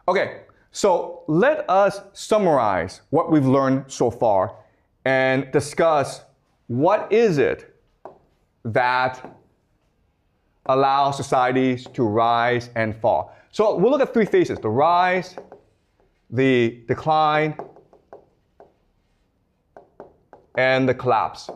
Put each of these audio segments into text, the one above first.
Okay, so let us summarize what we've learned so far and discuss what is it that allows societies to rise and fall. So we'll look at three phases: the rise, the decline, and the collapse.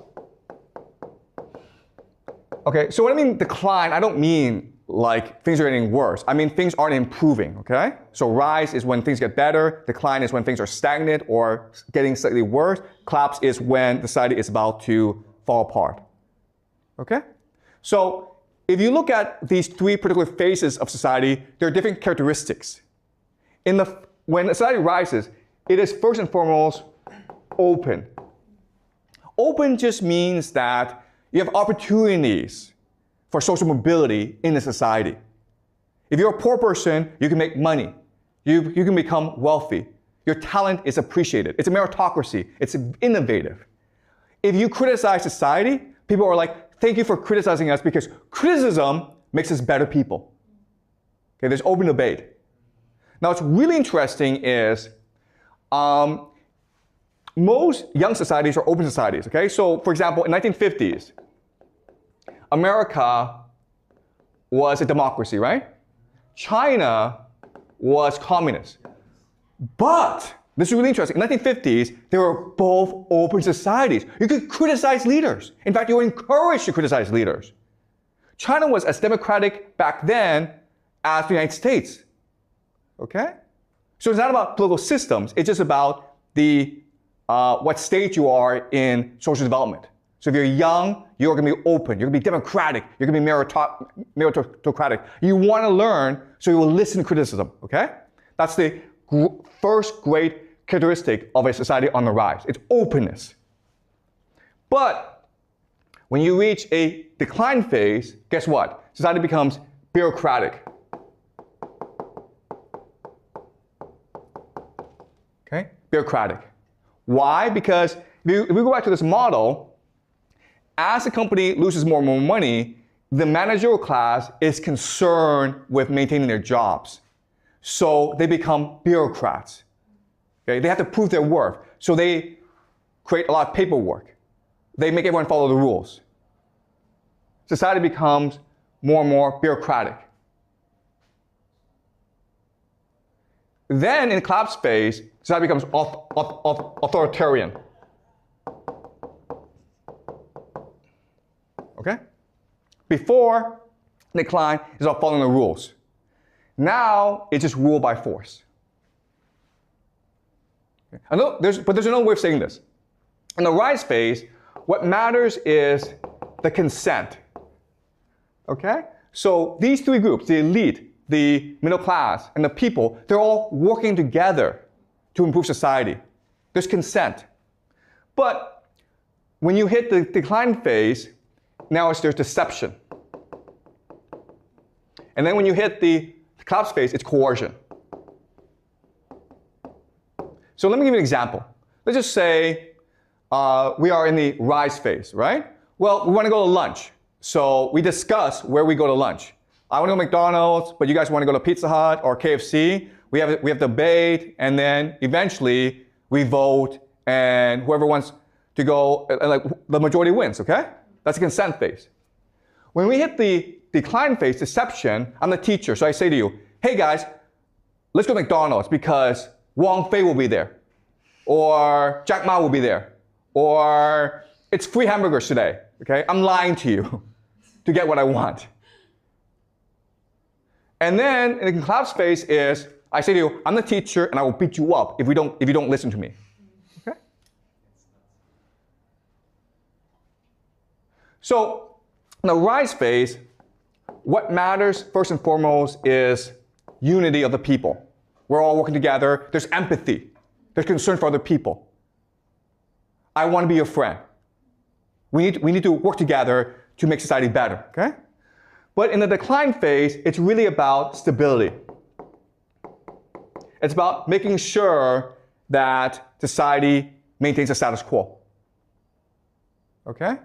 Okay, so when I mean decline, I don't mean like things are getting worse. I mean things aren't improving, okay? So rise is when things get better, decline is when things are stagnant or getting slightly worse, collapse is when society is about to fall apart, okay? So if you look at these three particular phases of society, there are different characteristics. When a society rises, it is first and foremost open. Open just means that you have opportunities for social mobility in the society. If you're a poor person, you can make money. You can become wealthy. Your talent is appreciated. It's a meritocracy. It's innovative. If you criticize society, people are like, thank you for criticizing us because criticism makes us better people. Okay, there's open debate. Now, what's really interesting is most young societies are open societies, okay? So, for example, in 1950s, America was a democracy, right? China was communist. But, this is really interesting, in the 1950s, they were both open societies. You could criticize leaders. In fact, you were encouraged to criticize leaders. China was as democratic back then as the United States, okay? So it's not about political systems, it's just about what stage you are in social development. So if you're young, you're going to be open, you're going to be democratic, you're going to be meritocratic. You want to learn, so you will listen to criticism, okay? That's the first great characteristic of a society on the rise. It's openness. But when you reach a decline phase, guess what? Society becomes bureaucratic. Okay? Bureaucratic. Why? Because if we go back to this model, as a company loses more and more money, the managerial class is concerned with maintaining their jobs. So they become bureaucrats. Okay? They have to prove their worth. So they create a lot of paperwork. They make everyone follow the rules. Society becomes more and more bureaucratic. Then in the collapse phase, society becomes authoritarian. Okay? Before decline is about following the rules. Now it's just rule by force. Okay? But there's another way of saying this. In the rise phase, what matters is the consent. Okay? So these three groups, the elite, the middle class, and the people, they're all working together to improve society. There's consent. But when you hit the decline phase, now there's deception. And then when you hit the collapse phase, it's coercion. So let me give you an example. Let's just say we are in the rise phase, right? Well, we want to go to lunch. So we discuss where we go to lunch. I want to go to McDonald's, but you guys want to go to Pizza Hut or KFC. We have debate, and then eventually we vote, and whoever wants to go, like the majority wins, okay? That's the consent phase. When we hit the decline phase, deception, I'm the teacher, so I say to you, hey guys, let's go to McDonald's because Wang Fei will be there, or Jack Ma will be there, or it's free hamburgers today, okay? I'm lying to you to get what I want. And then in the collapse phase is, I say to you, I'm the teacher and I will beat you up if you don't listen to me. Okay? So in the rise phase, what matters first and foremost is unity of the people. We're all working together. There's empathy. There's concern for other people. I want to be your friend. We need to work together to make society better, okay? But in the decline phase, it's really about stability. It's about making sure that society maintains a status quo. Okay?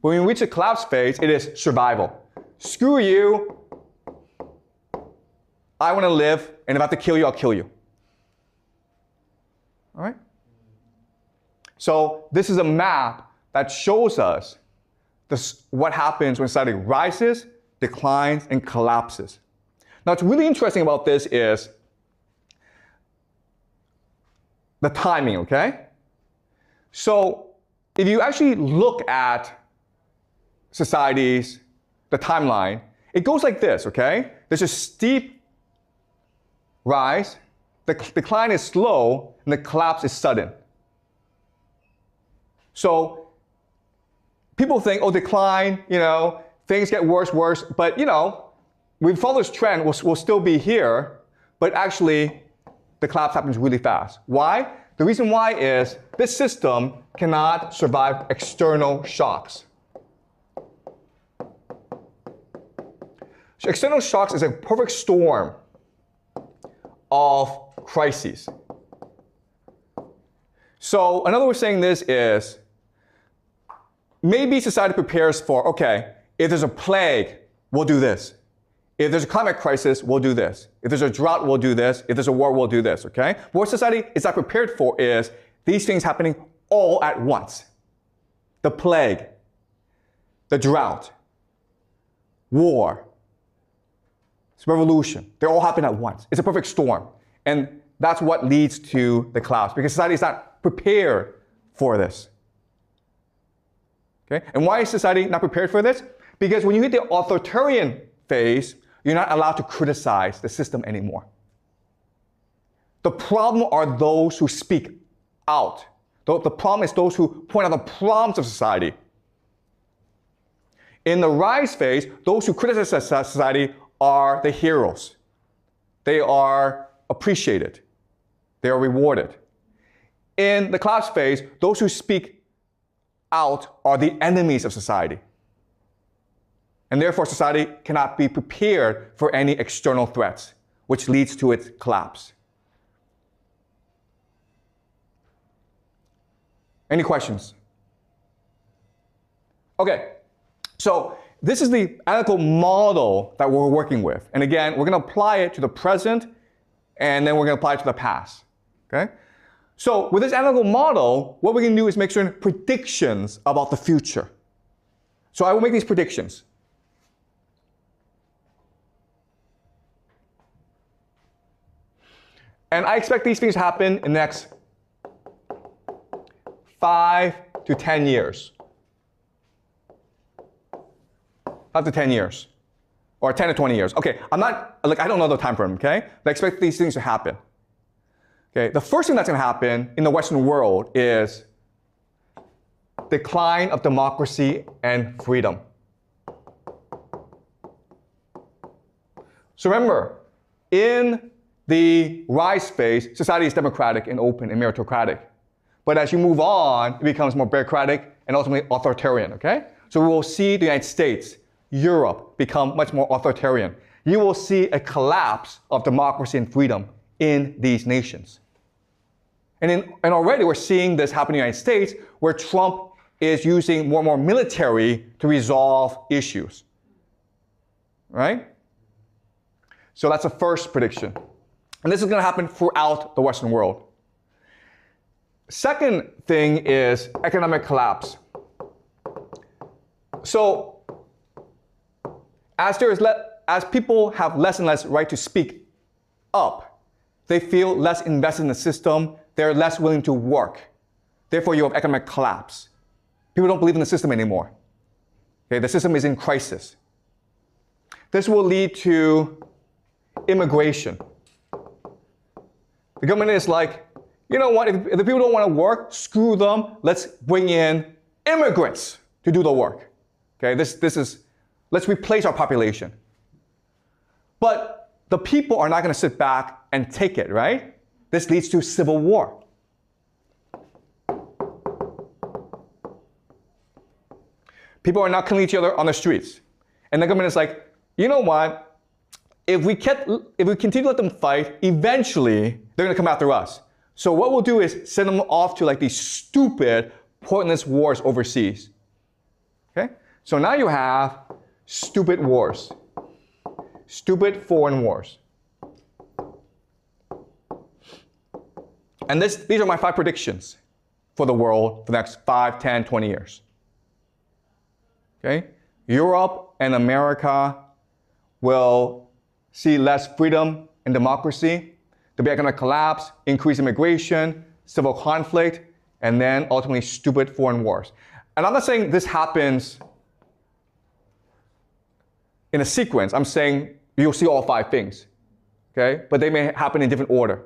When we reach the collapse phase, it is survival. Screw you. I want to live, and if I have to kill you, I'll kill you. All right? So this is a map that shows us what happens when society rises, declines, and collapses. Now, what's really interesting about this is the timing, okay? So if you actually look at societies, the timeline, it goes like this, okay? There's a steep rise, the decline is slow, and the collapse is sudden. So people think, oh, decline, things get worse, but we follow this trend, we'll still be here, but actually the collapse happens really fast. Why? The reason why is this system cannot survive external shocks. So external shocks is a perfect storm of crises. So another way of saying this is, maybe society prepares for, okay, if there's a plague, we'll do this. If there's a climate crisis, we'll do this. If there's a drought, we'll do this. If there's a war, we'll do this, okay? But what society is not prepared for is these things happening all at once. The plague, the drought, war, revolution, they all happen at once. It's a perfect storm. And that's what leads to the collapse, because society is not prepared for this. Okay? And why is society not prepared for this? Because when you hit the authoritarian phase, you're not allowed to criticize the system anymore. The problem are those who speak out. The problem is those who point out the problems of society. In the rise phase, those who criticize society are the heroes. They are appreciated. They are rewarded. In the collapse phase, those who speak out are the enemies of society. And therefore, society cannot be prepared for any external threats, which leads to its collapse. Any questions? Okay, so this is the analytical model that we're working with. And again, we're going to apply it to the present, and then we're going to apply it to the past. Okay? So with this analytical model, what we can do is make certain predictions about the future. So I will make these predictions. And I expect these things to happen in the next 5 to 10 years. 5 to 10 years. Or 10 to 20 years. Okay, I don't know the time frame, okay? But I expect these things to happen. Okay, the first thing that's going to happen in the Western world is decline of democracy and freedom. So remember, in the rise phase, society is democratic and open and meritocratic. But as you move on, it becomes more bureaucratic and ultimately authoritarian, okay? So we will see the United States, Europe become much more authoritarian. You will see a collapse of democracy and freedom in these nations. And already we're seeing this happen in the United States, where Trump is using more and more military to resolve issues. Right? So that's the first prediction. And this is going to happen throughout the Western world. Second thing is economic collapse. So as people have less and less right to speak up, they feel less invested in the system, they're less willing to work. Therefore, you have economic collapse. People don't believe in the system anymore. Okay, the system is in crisis. This will lead to immigration. The government is like, you know what, if the people don't want to work, screw them, let's bring in immigrants to do the work. Okay, let's replace our population. But the people are not going to sit back and take it, right? This leads to civil war. People are not killing each other on the streets. And the government is like, you know what? If we continue to let them fight, eventually they're going to come after us. So what we'll do is send them off to like these stupid, pointless wars overseas. Okay? So now you have stupid wars. Stupid foreign wars. And these are my 5 predictions for the world for the next 5, 10, 20 years. Okay? Europe and America will see less freedom and democracy. There'll be economic collapse, increased immigration, civil conflict, and then ultimately stupid foreign wars. And I'm not saying this happens in a sequence. I'm saying you'll see all 5 things. Okay? But they may happen in different order.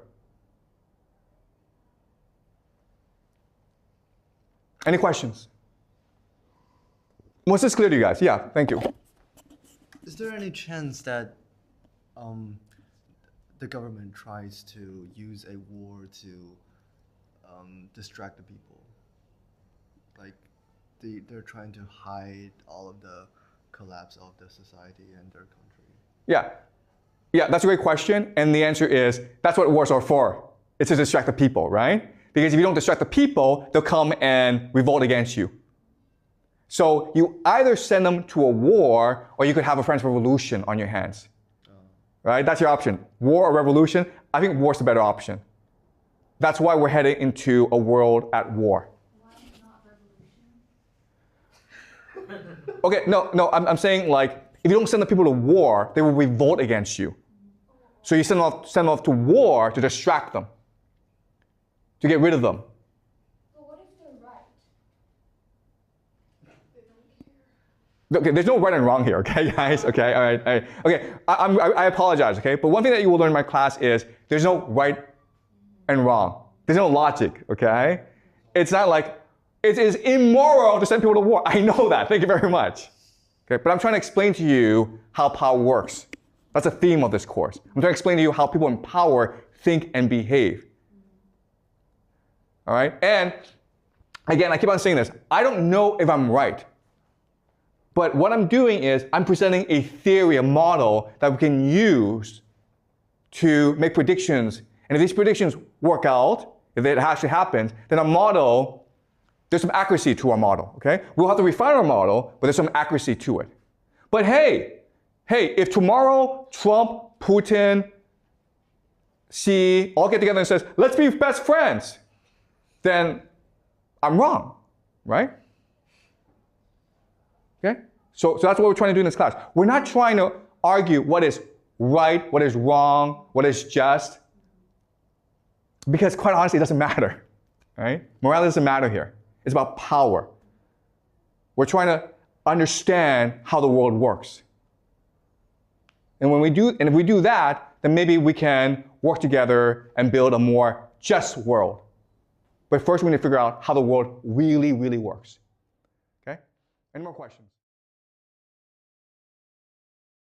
Any questions? Was this clear to you guys? Yeah, thank you. Is there any chance that the government tries to use a war to distract the people? Like they're trying to hide all of the collapse of the society and their country? Yeah, that's a great question. And the answer is, that's what wars are for. It's to distract the people, right? Because if you don't distract the people, they'll come and revolt against you. So you either send them to a war, or you could have a French Revolution on your hands. Right? That's your option. War or revolution? I think war's the better option. That's why we're heading into a world at war. Why not revolution? Okay, no, I'm saying, like, if you don't send the people to war, they will revolt against you. So you send them off to war to distract them, to get rid of them. But what if they're right? They don't care. Okay, there's no right and wrong here, okay, guys? Okay, all right. Okay, I apologize, okay? But one thing that you will learn in my class is there's no right and wrong. There's no logic, okay? It's not like, it is immoral to send people to war. I know that, thank you very much. Okay, but I'm trying to explain to you how power works. That's the theme of this course. I'm trying to explain to you how people in power think and behave. All right, and again, I keep on saying this. I don't know if I'm right. But what I'm doing is I'm presenting a theory, a model that we can use to make predictions. And if these predictions work out, if it actually happens, then our model, there's some accuracy to our model, okay? We'll have to refine our model, but there's some accuracy to it. But hey, if tomorrow Trump, Putin, Xi all get together and says, let's be best friends, then I'm wrong, right? Okay? So that's what we're trying to do in this class. We're not trying to argue what is right, what is wrong, what is just, because quite honestly, it doesn't matter, right? Morality doesn't matter here. It's about power. We're trying to understand how the world works. And if we do that, then maybe we can work together and build a more just world. But first we need to figure out how the world really, really works. Okay? Any more questions?